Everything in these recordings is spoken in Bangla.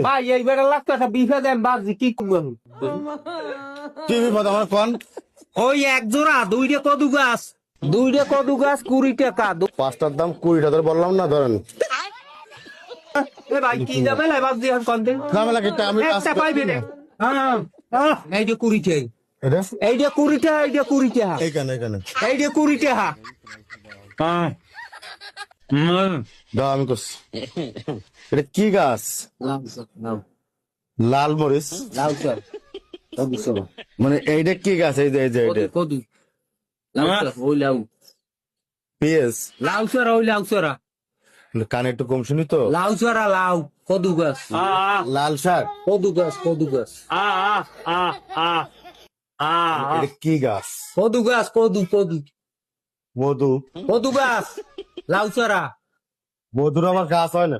ভাই এইবার লাগতো একটা বিপদ আমি বাজি কি করবো কি বিপদ আমার কোন? ওই এক জোড়া দুইটা কদু গাছ 20 টাকা পাঁচটার দাম 20 টাকা বললাম না, ধরেন এ ভাই কি যাবে লাই বাজি আর কোনদিন ঝামেলা কি আমি একটা পাইবে না এই যে 20 টাকা এটা এই যে 20 টাকা এই যে 20 টাকা এইখানে এইখানে এই যে 20 টাকা দাও আমি করছি। এটা কি গাছ? লাল মরিচ। মানে এইটা কি গাছ? এই যে এইটা কদু ওই লাউ পেঁয়াজ। লাউ সরা ওই লাউ সরা কানে একটু কম শুনি তো। লাউ সরা লাউ কদু গাছ লাল শাক। কদু গাছ এটা কি গাছ? কদু গাছ কদু মধু। কদু গাছ লাউ সরা মধুর আমার গাছ হয় না।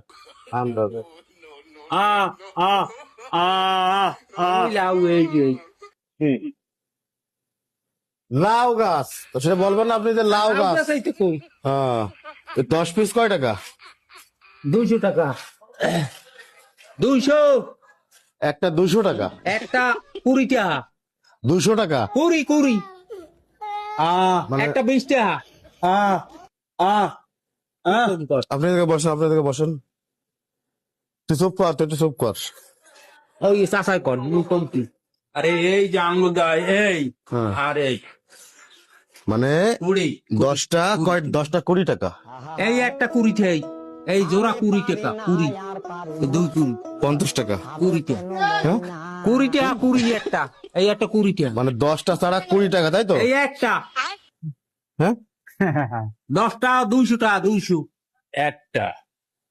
ওই লাউ এই যে লাউ গাছ তো সেটা বলবেন না আপনি যে লাউ গাছ। এই তো কই হ্যাঁ, 10 পিস কয় টাকা? 200 টাকা 200 একটা 200 টাকা। একটা 20 টাকা 200 টাকা 20 মানে একটা 20 টাকা আপনি এদিকে বসেন, আপনি এদিকে বসেন। তুই চুপ কর, তুই একটু চুপ কর। ওই চাষাই কর কমতি আরে এই যে আঙ্গুল গায় এই হ্যাঁ। আর এই মানে 10টা 20 টাকা। এই একটা 20 টাকা এই জোড়া 20 টাকা 20 দুই 20 50 টাকা। 20 টাকা হ্যাঁ? 20 টাকা 20 একটা এই একটা 20 টাকা মানে 10টা ছাড়া 20 টাকা, তাই তো? এই একটা হ্যাঁ, 10টা 200 টাকা 200 একটা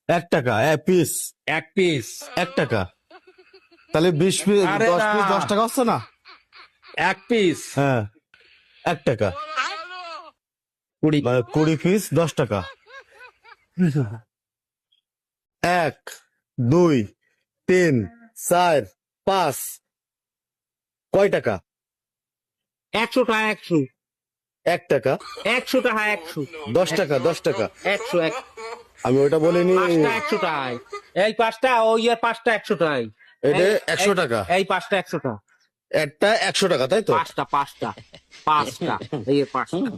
1 টাকা এক পিস। এক পিস 1 টাকা তাহলে 20 পিস, আরে 10 পিস না। 10 টাকা হচ্ছে না? এক পিস হ্যাঁ, 1 টাকা 20 মানে 20 পিস 10 টাকা। 1 2 3 4 5 কয় টাকা? 100 টাকা 100 1 টাকা 100 টাকা 100 10 টাকা 10 টাকা। 100 আমি ওইটা বলিনি। পাঁচটা 100 টাকায় এই পাঁচটা ওই আর পাঁচটা 100 টাকায় এটা এই- 100 টাকা। এই পাঁচটা 100 টাকা একটা 100 টাকা, তাই তো? পাঁচটা এই পাঁচটা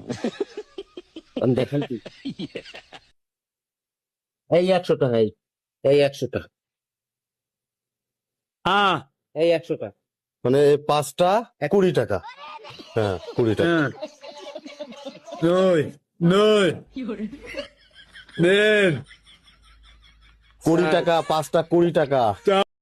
দেখেন কি এই 100 টাকা এই 100 টাকা এই 100 টাকা মানে এই পাঁচটা 20 টাকা। হ্যাঁ, 20 টাকা। নয় নয় দেন 20 টাকা, পাঁচটা 20 টাকা।